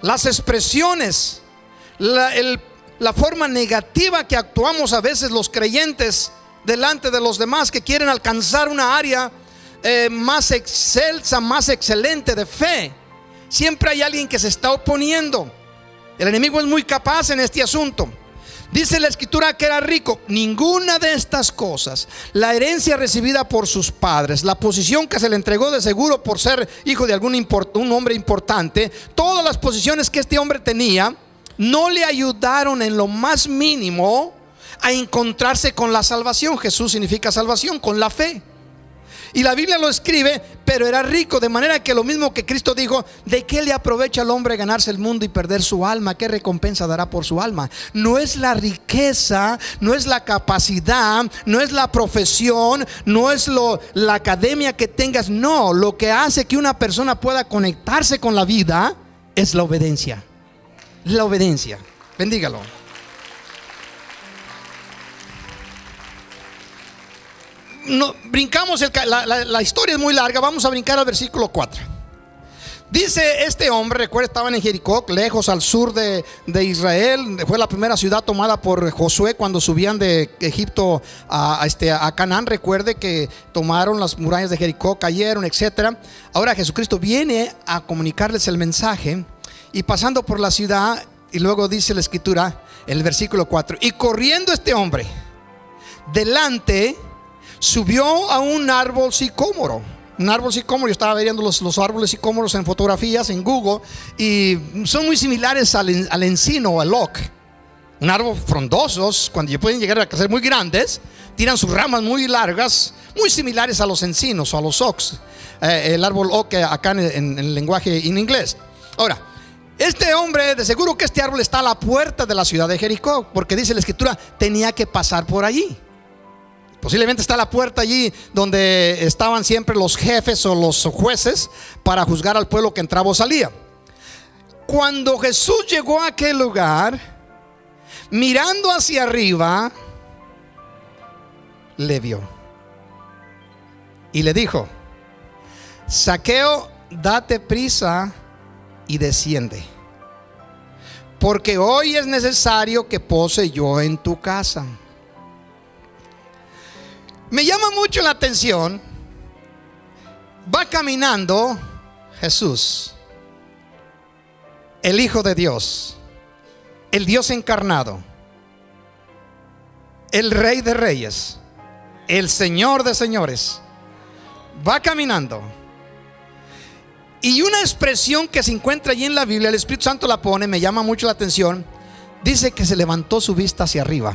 las expresiones, la forma negativa que actuamos a veces los creyentes delante de los demás que quieren alcanzar una área más excelsa, más excelente de fe. Siempre hay alguien que se está oponiendo. El enemigo es muy capaz en este asunto. Dice la escritura que era rico. Ninguna de estas cosas, la herencia recibida por sus padres, la posición que se le entregó de seguro por ser hijo de un hombre importante, todas las posiciones que este hombre tenía, no le ayudaron en lo más mínimo a encontrarse con la salvación. Jesús significa salvación, con la fe. Y la Biblia lo escribe, pero era rico, de manera que lo mismo que Cristo dijo: ¿de qué le aprovecha al hombre ganarse el mundo y perder su alma? ¿Qué recompensa dará por su alma? No es la riqueza, no es la capacidad, no es la profesión, no es la academia que tengas. No, lo que hace que una persona pueda conectarse con la vida es la obediencia. La obediencia. Bendígalo. No, brincamos, la historia es muy larga. Vamos a brincar al versículo 4. Dice este hombre, recuerda, estaban en Jericó, lejos al sur de Israel. Fue la primera ciudad tomada por Josué cuando subían de Egipto a Canaán. Recuerde que tomaron las murallas de Jericó, cayeron, etc. Ahora Jesucristo viene a comunicarles el mensaje y pasando por la ciudad, y luego dice la escritura, el versículo 4: y corriendo este hombre delante, subió a un árbol sicómoro. Un árbol sicómoro, yo estaba viendo los árboles sicómoros en fotografías en Google, y son muy similares al encino o al oak. Un árbol frondosos, cuando pueden llegar a ser muy grandes, tiran sus ramas muy largas, muy similares a los encinos o a los oaks. El árbol oak acá en el lenguaje en inglés. Ahora, este hombre, de seguro que este árbol está a la puerta de la ciudad de Jericó, porque dice la escritura, tenía que pasar por allí. Posiblemente está la puerta allí donde estaban siempre los jefes o los jueces para juzgar al pueblo que entraba o salía. Cuando Jesús llegó a aquel lugar, mirando hacia arriba, le vio y le dijo: Zaqueo, date prisa y desciende, porque hoy es necesario que pose yo en tu casa. Me llama mucho la atención. Va caminando Jesús, el Hijo de Dios, el Dios encarnado, el Rey de Reyes, el Señor de Señores. Va caminando, y una expresión que se encuentra allí en la Biblia, el Espíritu Santo la pone, me llama mucho la atención. Dice que se levantó su vista hacia arriba.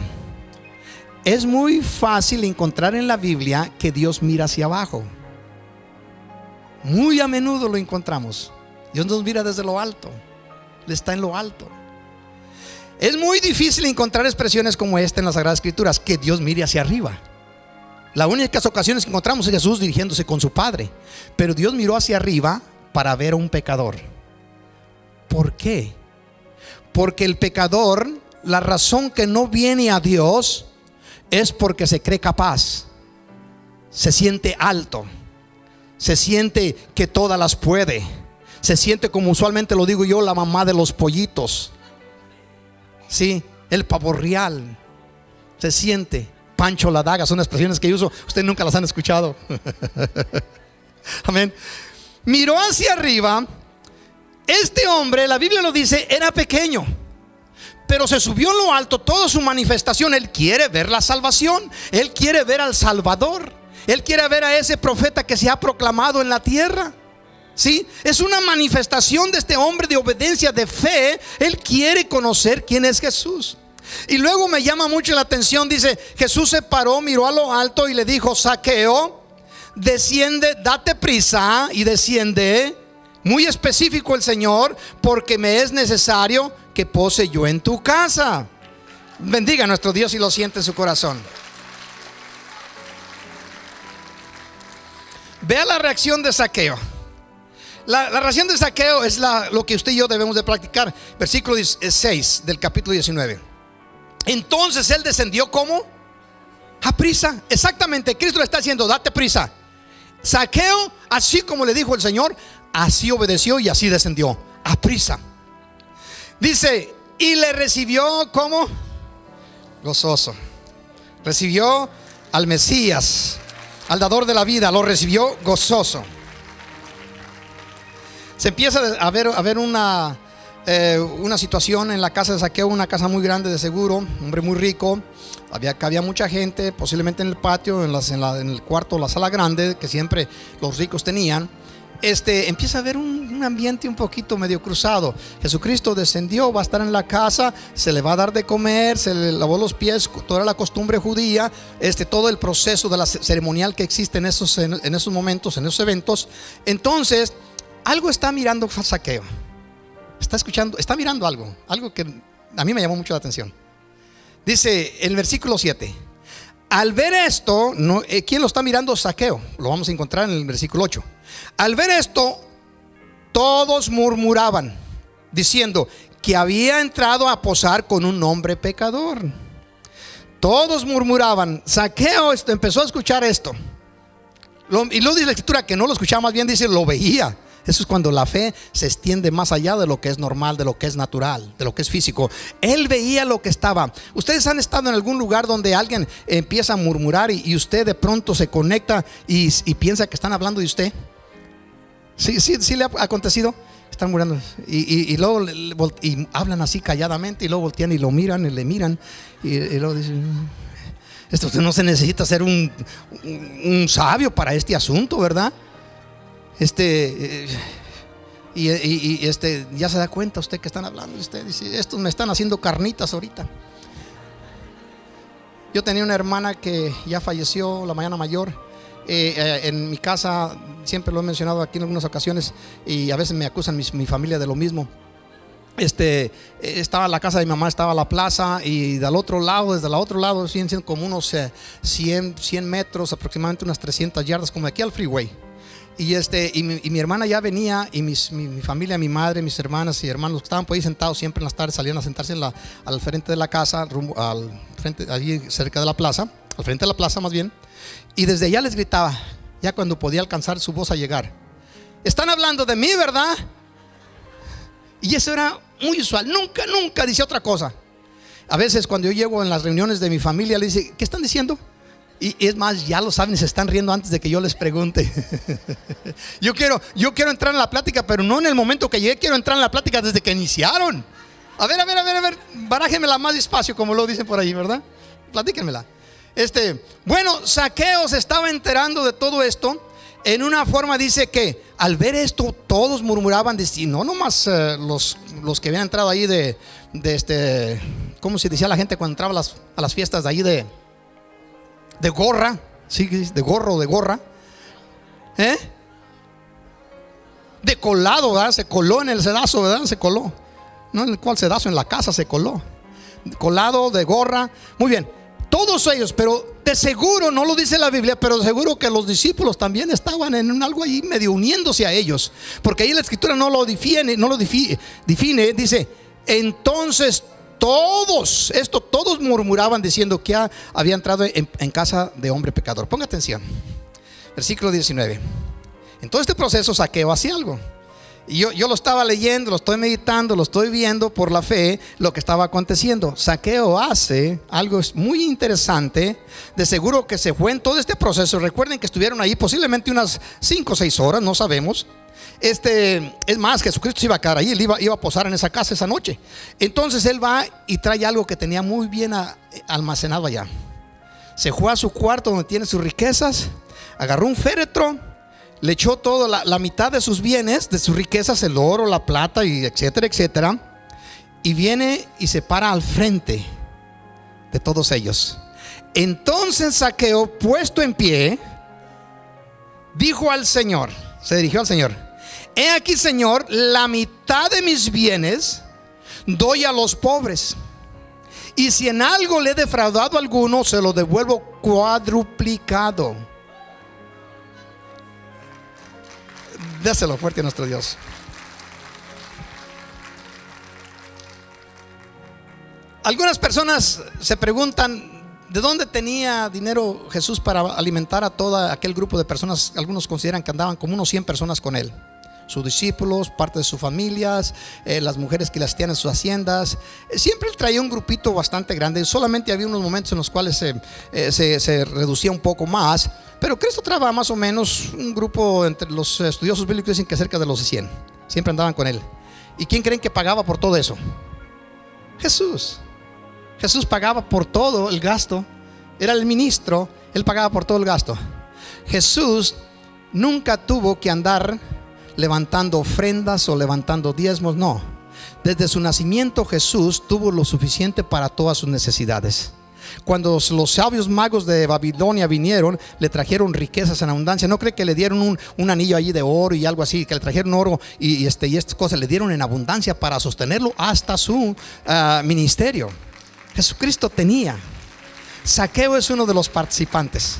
Es muy fácil encontrar en la Biblia que Dios mira hacia abajo. Muy a menudo lo encontramos. Dios nos mira desde lo alto. Él está en lo alto. Es muy difícil encontrar expresiones como esta en las Sagradas Escrituras, que Dios mire hacia arriba. Las únicas ocasiones que encontramos es Jesús dirigiéndose con su Padre. Pero Dios miró hacia arriba para ver a un pecador. ¿Por qué? Porque el pecador, la razón que no viene a Dios es porque se cree capaz, se siente alto, se siente que todas las puede, se siente, como usualmente lo digo yo, la mamá de los pollitos, sí, el pavo real. Se siente Pancho la daga, son expresiones que yo uso, ustedes nunca las han escuchado. Amén. Miró hacia arriba. Este hombre, la Biblia lo dice, era pequeño, pero se subió en lo alto. Toda su manifestación, él quiere ver la salvación, él quiere ver al Salvador, él quiere ver a ese profeta que se ha proclamado en la tierra. ¿Sí? Es una manifestación de este hombre de obediencia, de fe. Él quiere conocer quién es Jesús. Y luego me llama mucho la atención, dice, Jesús se paró, miró a lo alto y le dijo: Zaqueo, desciende, date prisa y desciende. Muy específico el Señor, porque me es necesario que pose yo en tu casa. Bendiga a nuestro Dios y lo siente en su corazón. Vea la reacción de Zaqueo. La reacción de Zaqueo es lo que usted y yo debemos de practicar. Versículo 6 del capítulo 19. Entonces él descendió ¿cómo? A prisa. Exactamente, Cristo le está diciendo: date prisa. Zaqueo, así como le dijo el Señor, así obedeció y así descendió, a prisa. Dice, y le recibió ¿cómo? Gozoso. Recibió al Mesías, al dador de la vida, lo recibió gozoso. Se empieza a ver una situación en la casa de Zaqueo, una casa muy grande de seguro, un hombre muy rico. Había mucha gente, posiblemente en el patio, en el cuarto, la sala grande que siempre los ricos tenían. Empieza a haber un ambiente un poquito medio cruzado. Jesucristo descendió, va a estar en la casa, se le va a dar de comer, se le lavó los pies, toda la costumbre judía, todo el proceso de la ceremonial que existe en esos momentos, en esos eventos. Entonces, algo está mirando Zaqueo. Está escuchando, está mirando algo que a mí me llamó mucho la atención. Dice el versículo 7: al ver esto, ¿quién lo está mirando? Zaqueo. Lo vamos a encontrar en el versículo 8. Al ver esto, todos murmuraban, diciendo: que había entrado a posar con un hombre pecador. Todos murmuraban. Zaqueo empezó a escuchar esto. Y luego dice la escritura que no lo escuchaba, más bien dice lo veía. Eso es cuando la fe se extiende más allá de lo que es normal, de lo que es natural, de lo que es físico. Él veía lo que estaba. Ustedes han estado en algún lugar donde alguien empieza a murmurar y usted de pronto se conecta y piensa que están hablando de usted. Sí le ha acontecido. Están murmurando y luego y hablan así calladamente y luego voltean y lo miran y le miran y luego dicen: esto no se necesita ser un sabio para este asunto, ¿verdad? Ya se da cuenta usted que están hablando. Usted dice: estos me están haciendo carnitas ahorita. Yo tenía una hermana que ya falleció, la mañana mayor. En mi casa, siempre lo he mencionado aquí en algunas ocasiones, y a veces me acusan mi familia de lo mismo. Estaba la casa de mi mamá, estaba la plaza, y desde el otro lado, siendo como unos 100 metros, aproximadamente unas 300 yardas, como de aquí al freeway. Y mi hermana ya venía, y mi familia, mi madre, mis hermanas y hermanos que estaban por ahí sentados siempre en las tardes, salían a sentarse al frente de la casa, al frente, allí cerca de la plaza, al frente de la plaza más bien. Y desde allá les gritaba, ya cuando podía alcanzar su voz a llegar: están hablando de mí, ¿verdad? Y eso era muy usual. Nunca decía otra cosa. A veces cuando yo llego en las reuniones de mi familia, le dice: ¿qué están diciendo? Y es más, ya lo saben, se están riendo antes de que yo les pregunte. Yo quiero entrar en la plática, pero no en el momento que llegué. Quiero entrar en la plática desde que iniciaron. A ver, barájenmela más despacio, como lo dicen por ahí, ¿verdad? Platíquenmela. Bueno, Zaqueo se estaba enterando de todo esto. En una forma dice que al ver esto todos murmuraban, y no nomás los que habían entrado ahí ¿cómo se decía la gente cuando entraba a las fiestas de ahí de gorra? Sí, de gorro, de gorra. De colado, ¿verdad? Se coló en el sedazo, ¿verdad? Se coló. No en el cual sedazo, en la casa se coló. Colado, de gorra. Muy bien. Todos ellos, pero de seguro, no lo dice la Biblia, pero de seguro que los discípulos también estaban en algo ahí medio uniéndose a ellos, porque ahí la escritura no lo define, dice: entonces todos murmuraban diciendo que había entrado en casa de hombre pecador. Ponga atención, versículo 19. En todo este proceso Zaqueo hacía algo. Y yo lo estaba leyendo, lo estoy meditando, lo estoy viendo por la fe, lo que estaba aconteciendo. Zaqueo hace algo muy interesante. De seguro que se fue en todo este proceso. Recuerden que estuvieron ahí posiblemente unas 5 o 6 horas, no sabemos. Es más, Jesucristo se iba a quedar ahí, él iba a posar en esa casa esa noche. Entonces él va y trae algo que tenía muy bien almacenado allá. Se fue a su cuarto donde tiene sus riquezas, agarró un féretro, le echó toda la mitad de sus bienes, de sus riquezas, el oro, la plata, y etcétera, etcétera. Y viene y se para al frente de todos ellos. Entonces Zaqueo, puesto en pie, dijo al Señor, se dirigió al Señor: he aquí, Señor, la mitad de mis bienes doy a los pobres, y si en algo le he defraudado a alguno, se lo devuelvo cuadruplicado. Déselo fuerte a nuestro Dios. Algunas personas se preguntan: ¿de dónde tenía dinero Jesús para alimentar a todo aquel grupo de personas? Algunos consideran que andaban como unos 100 personas con él. Sus discípulos, parte de sus familias, las mujeres que las tenían en sus haciendas. Siempre él traía un grupito bastante grande. Solamente había unos momentos en los cuales se reducía un poco más. Pero Cristo traía más o menos un grupo, entre los estudiosos bíblicos dicen que cerca de los 100. Siempre andaban con él. ¿Y quién creen que pagaba por todo eso? Jesús. Jesús pagaba por todo el gasto. Era el ministro, él pagaba por todo el gasto. Jesús nunca tuvo que andar levantando ofrendas o levantando diezmos, no. Desde su nacimiento Jesús tuvo lo suficiente para todas sus necesidades. Cuando los sabios magos de Babilonia vinieron, le trajeron riquezas en abundancia. No cree que le dieron un anillo allí de oro y algo así, que le trajeron oro y estas cosas le dieron en abundancia para sostenerlo hasta su ministerio. Jesucristo tenía. Zaqueo es uno de los participantes.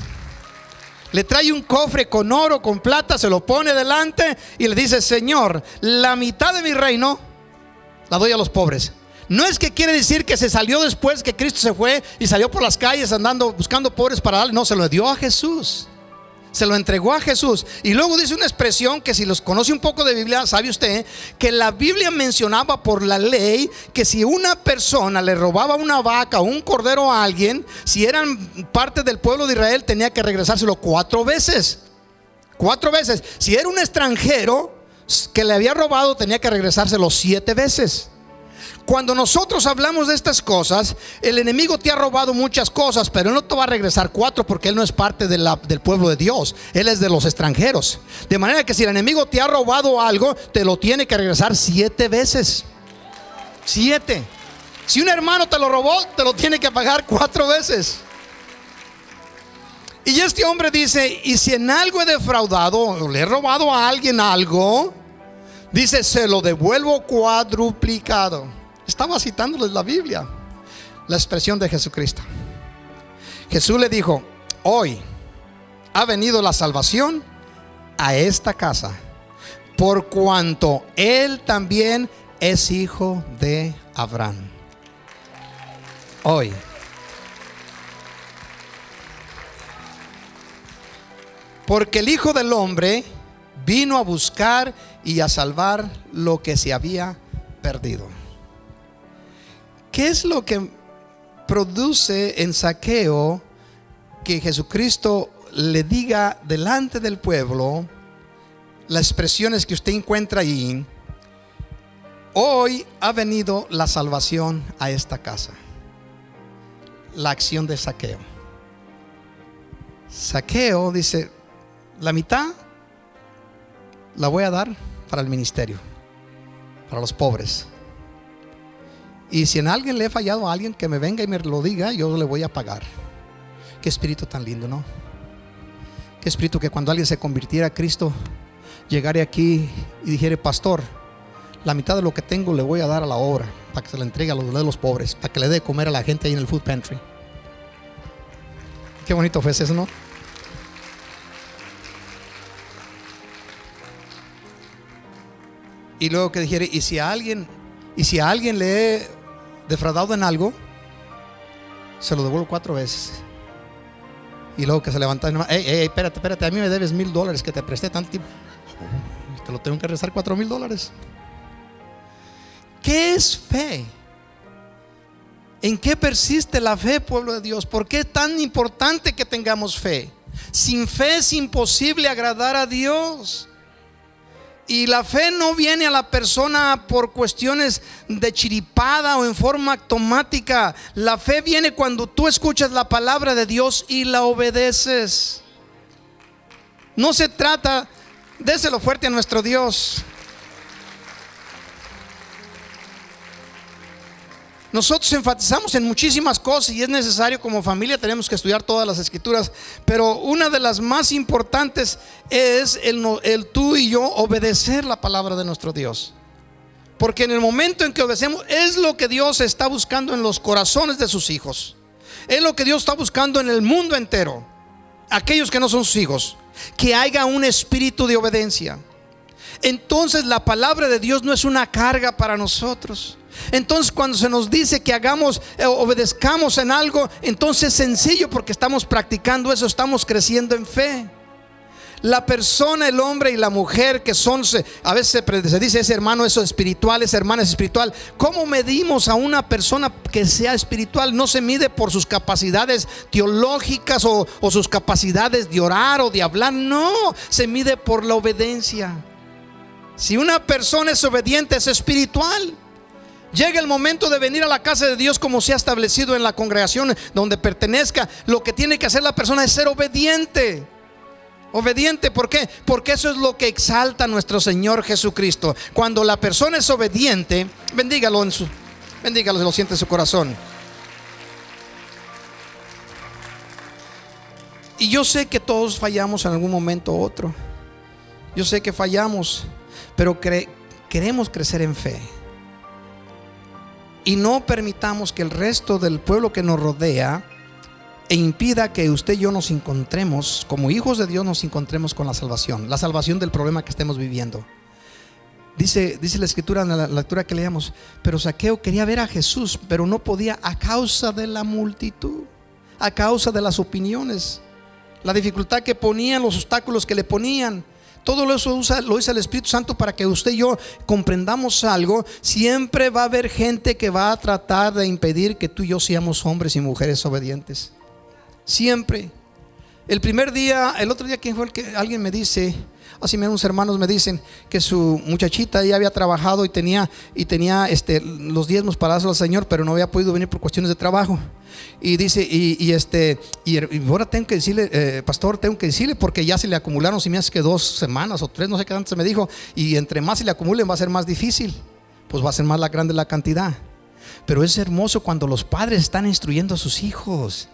Le trae un cofre con oro, con plata, se lo pone delante y le dice: Señor, la mitad de mi reino la doy a los pobres. No es que quiere decir que se salió después que Cristo se fue y salió por las calles andando buscando pobres para darle. No, se lo dio a Jesús. Se lo entregó a Jesús. Y luego dice una expresión que si los conoce un poco de Biblia, sabe usted que la Biblia mencionaba por la ley que si una persona le robaba una vaca o un cordero a alguien, si eran parte del pueblo de Israel, tenía que regresárselo 4 veces. 4 veces. Si era un extranjero que le había robado, tenía que regresárselo 7 veces. Cuando nosotros hablamos de estas cosas, el enemigo te ha robado muchas cosas, pero él no te va a regresar 4 porque él no es parte del pueblo de Dios. Él es de los extranjeros. De manera que si el enemigo te ha robado algo, te lo tiene que regresar 7 veces. 7. Si un hermano te lo robó, te lo tiene que pagar 4 veces. Y este hombre dice: y si en algo he defraudado o le he robado a alguien algo, dice, se lo devuelvo cuadruplicado. Estaba citándoles la Biblia, la expresión de Jesucristo. Jesús le dijo: hoy ha venido la salvación a esta casa, por cuanto él también es hijo de Abraham. Hoy. Porque el Hijo del Hombre vino a buscar y a salvar lo que se había perdido. ¿Qué es lo que produce en Zaqueo que Jesucristo le diga delante del pueblo las expresiones que usted encuentra allí? Hoy ha venido la salvación a esta casa. La acción de Zaqueo. Zaqueo dice: la mitad la voy a dar para el ministerio, para los pobres. Y si en alguien le he fallado a alguien, que me venga y me lo diga, yo le voy a pagar. Qué espíritu tan lindo, ¿no? Qué espíritu que cuando alguien se convirtiera a Cristo, llegara aquí y dijera: pastor, la mitad de lo que tengo le voy a dar a la obra, para que se la entregue a los pobres, para que le dé de comer a la gente ahí en el food pantry. Qué bonito fue eso, ¿no? Y luego que dijera: y si a alguien le he defraudado en algo, se lo devuelvo 4 veces. Y luego que se levanta: espérate, a mí me debes $1,000 que te presté tanto tiempo. Te lo tengo que regresar $4,000. ¿Qué es fe? ¿En qué persiste la fe, pueblo de Dios? ¿Por qué es tan importante que tengamos fe? Sin fe es imposible agradar a Dios. Y la fe no viene a la persona por cuestiones de chiripada o en forma automática. La fe viene cuando tú escuchas la palabra de Dios y la obedeces. No se trata, déselo fuerte a nuestro Dios. Nosotros enfatizamos en muchísimas cosas y es necesario, como familia tenemos que estudiar todas las escrituras, pero una de las más importantes es el tú y yo obedecer la palabra de nuestro Dios. Porque en el momento en que obedecemos, es lo que Dios está buscando en los corazones de sus hijos. Es lo que Dios está buscando en el mundo entero. Aquellos que no son sus hijos, que haya un espíritu de obediencia. Entonces la palabra de Dios no es una carga para nosotros. Entonces cuando se nos dice que obedezcamos en algo, entonces es sencillo porque estamos practicando eso, estamos creciendo en fe. La persona, el hombre y la mujer que son, a veces se dice: ese hermano es espiritual, esa hermana es espiritual. ¿Cómo medimos a una persona que sea espiritual? No se mide por sus capacidades teológicas o sus capacidades de orar o de hablar. No, se mide por la obediencia. Si una persona es obediente, es espiritual. Llega el momento de venir a la casa de Dios como se ha establecido en la congregación donde pertenezca. Lo que tiene que hacer la persona es ser obediente. Obediente, ¿por qué? Porque eso es lo que exalta a nuestro Señor Jesucristo. Cuando la persona es obediente, bendígalo, si lo siente en su corazón. Y yo sé que todos fallamos en algún momento u otro. Yo sé que fallamos, pero queremos crecer en fe. Y no permitamos que el resto del pueblo que nos rodea impida que usted y yo nos encontremos, como hijos de Dios, nos encontremos con la salvación del problema que estemos viviendo. Dice la escritura en la lectura que leíamos, pero Zaqueo quería ver a Jesús, pero no podía a causa de la multitud, a causa de las opiniones, la dificultad que ponían, los obstáculos que le ponían. Todo eso lo usa el Espíritu Santo para que usted y yo comprendamos algo. Siempre va a haber gente que va a tratar de impedir que tú y yo seamos hombres y mujeres obedientes. Siempre. El otro día, ¿quién fue el que alguien me dice? Así unos hermanos me dicen que su muchachita ya había trabajado y tenía los diezmos para dárselo al Señor, pero no había podido venir por cuestiones de trabajo. Y dice, y ahora tengo que decirle, pastor, tengo que decirle porque ya se le acumularon, si me hace que 2 semanas o 3, no sé qué antes me dijo, y entre más se le acumulen va a ser más difícil, pues va a ser más grande la cantidad. Pero es hermoso cuando los padres están instruyendo a sus hijos.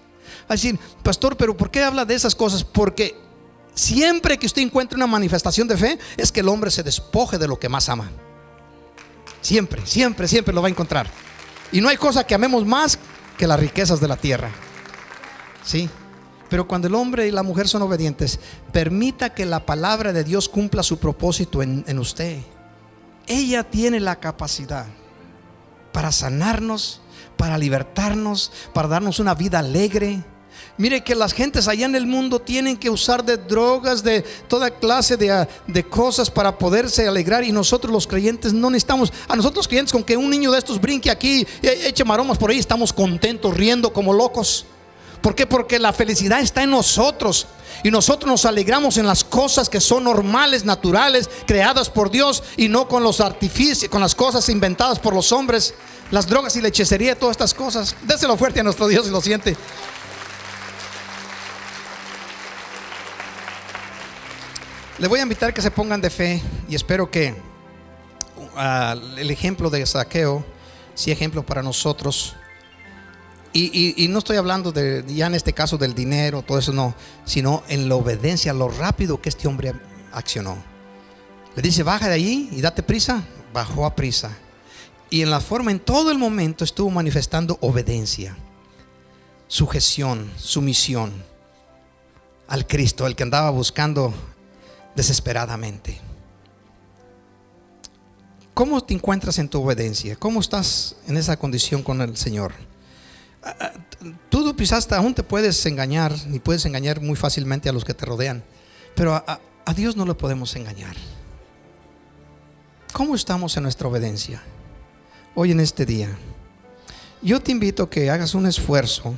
Va a decir, pastor, pero ¿por qué habla de esas cosas? Porque siempre que usted encuentre una manifestación de fe, es que el hombre se despoje de lo que más ama. Siempre, siempre, siempre lo va a encontrar. Y no hay cosa que amemos más que las riquezas de la tierra. Sí. Pero cuando el hombre y la mujer son obedientes, permita que la palabra de Dios cumpla su propósito en usted. Ella tiene la capacidad para sanarnos, para libertarnos, para darnos una vida alegre. Mire que las gentes allá en el mundo tienen que usar de drogas, de toda clase de cosas para poderse alegrar, y nosotros los creyentes no necesitamos. A nosotros los creyentes, con que un niño de estos brinque aquí, eche maromas por ahí, estamos contentos, riendo como locos. ¿Por qué? Porque la felicidad está en nosotros, y nosotros nos alegramos en las cosas que son normales, naturales, creadas por Dios, y no con los artificios, con las cosas inventadas por los hombres, las drogas y la hechicería, todas estas cosas. Déselo fuerte a nuestro Dios si lo siente. Les voy a invitar que se pongan de fe, y espero que el ejemplo de Zaqueo sea ejemplo para nosotros. Y no estoy hablando ya en este caso del dinero, todo eso no, sino en la obediencia, lo rápido que este hombre accionó. Le dice, baja de allí y date prisa. Bajó a prisa, y en la forma, en todo el momento estuvo manifestando obediencia, sujeción, sumisión al Cristo, el que andaba buscando desesperadamente. ¿Cómo te encuentras en tu obediencia? ¿Cómo estás en esa condición con el Señor? Tú quizás aún te puedes engañar, y puedes engañar muy fácilmente a los que te rodean, pero a Dios no lo podemos engañar. ¿Cómo estamos en nuestra obediencia hoy en este día? Yo te invito a que hagas un esfuerzo,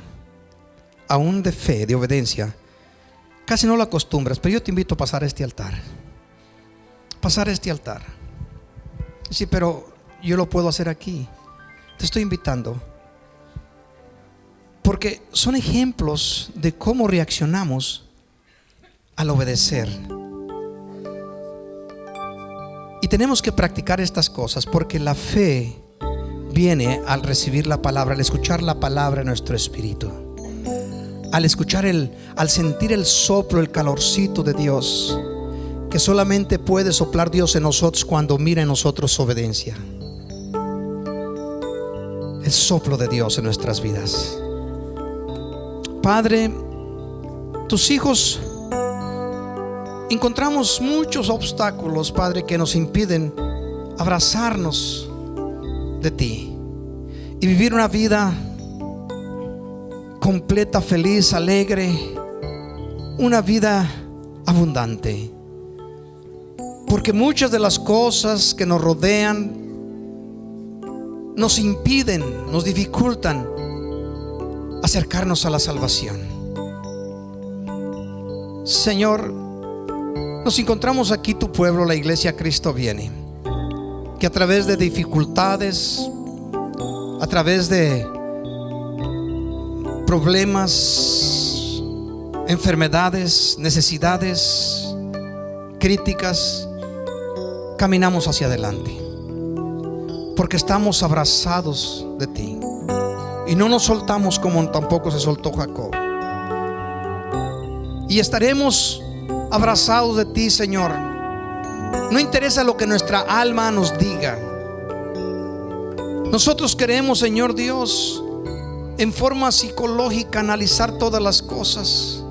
aún de fe, de obediencia. Casi no lo acostumbras, pero yo te invito a pasar este altar. Pasar este altar. Sí, pero yo lo puedo hacer aquí. Te estoy invitando, porque son ejemplos de cómo reaccionamos al obedecer. Y tenemos que practicar estas cosas, porque la fe viene al recibir la palabra, al escuchar la palabra en nuestro espíritu, al sentir el soplo, el calorcito de Dios, que solamente puede soplar Dios en nosotros cuando mira en nosotros obediencia. El soplo de Dios en nuestras vidas. Padre, tus hijos encontramos muchos obstáculos, Padre, que nos impiden abrazarnos de ti y vivir una vida completa, feliz, alegre, una vida abundante. Porque muchas de las cosas que nos rodean nos impiden, nos dificultan acercarnos a la salvación. Señor, nos encontramos aquí, tu pueblo, la iglesia Cristo viene, que a través de dificultades, a través de problemas, enfermedades, necesidades, críticas, caminamos hacia adelante, porque estamos abrazados de ti y no nos soltamos como tampoco se soltó Jacob. Y estaremos abrazados de ti, Señor. No interesa lo que nuestra alma nos diga. Nosotros queremos, Señor Dios, en forma psicológica analizar todas las cosas,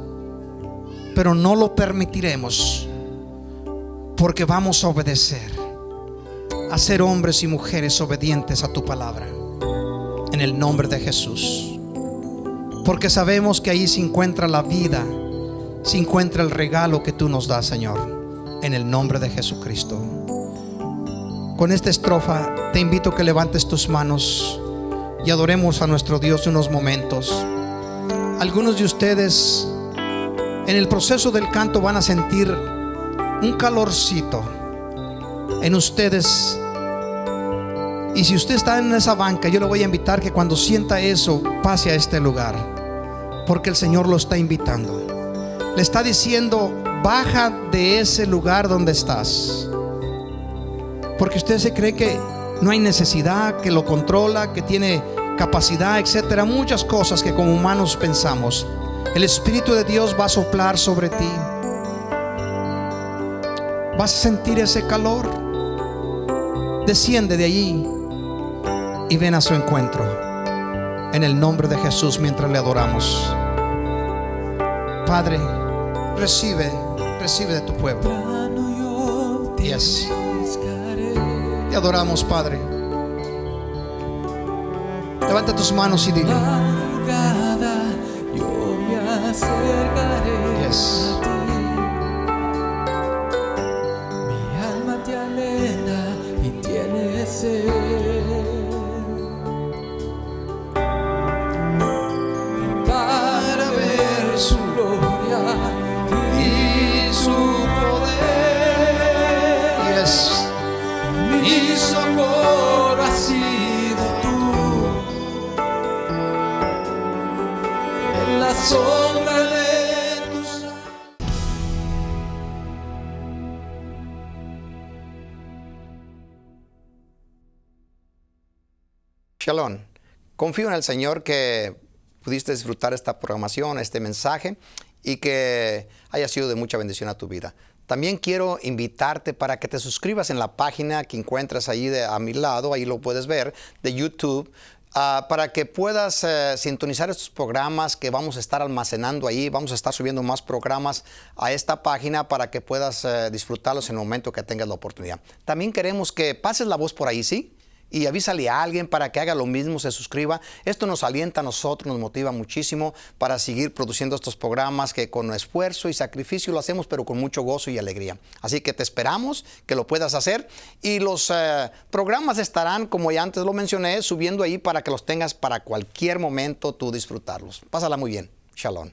pero no lo permitiremos, porque vamos a obedecer. a ser hombres y mujeres obedientes a tu palabra. En el nombre de Jesús. Porque sabemos que ahí se encuentra la vida, se encuentra el regalo que tú nos das, Señor. En el nombre de Jesucristo. Con esta estrofa te invito a que levantes tus manos y adoremos a nuestro Dios unos momentos. Algunos de ustedes en el proceso del canto van a sentir un calorcito en ustedes. Y si usted está en esa banca, yo le voy a invitar que cuando sienta eso, pase a este lugar, porque el Señor lo está invitando. Le está diciendo: baja de ese lugar donde estás, porque usted se cree que no hay necesidad, que lo controla, que tiene capacidad, etcétera. Muchas cosas que como humanos pensamos. El Espíritu de Dios va a soplar sobre ti. Vas a sentir ese calor. Desciende de allí y ven a su encuentro. En el nombre de Jesús, mientras le adoramos. Padre, recibe de tu pueblo. Yes. Te adoramos, Padre. Levanta tus manos y dile: yo me acercaré yes. a ti. Mi alma te anhela y tiene sed para ver su gloria y su poder. Yes. Mi socorro ha sido tú. En la sombra de tus... Shalom. Confío en el Señor que pudiste disfrutar esta programación, este mensaje, y que haya sido de mucha bendición a tu vida. También quiero invitarte para que te suscribas en la página que encuentras ahí a mi lado, ahí lo puedes ver, de YouTube, para que puedas sintonizar estos programas que vamos a estar almacenando ahí. Vamos a estar subiendo más programas a esta página para que puedas disfrutarlos en el momento que tengas la oportunidad. También queremos que pases la voz por ahí, ¿sí? Y avísale a alguien para que haga lo mismo, se suscriba. Esto nos alienta a nosotros, nos motiva muchísimo para seguir produciendo estos programas que con esfuerzo y sacrificio lo hacemos, pero con mucho gozo y alegría. Así que te esperamos que lo puedas hacer. Y los programas estarán, como ya antes lo mencioné, subiendo ahí para que los tengas para cualquier momento tú disfrutarlos. Pásala muy bien. Shalom.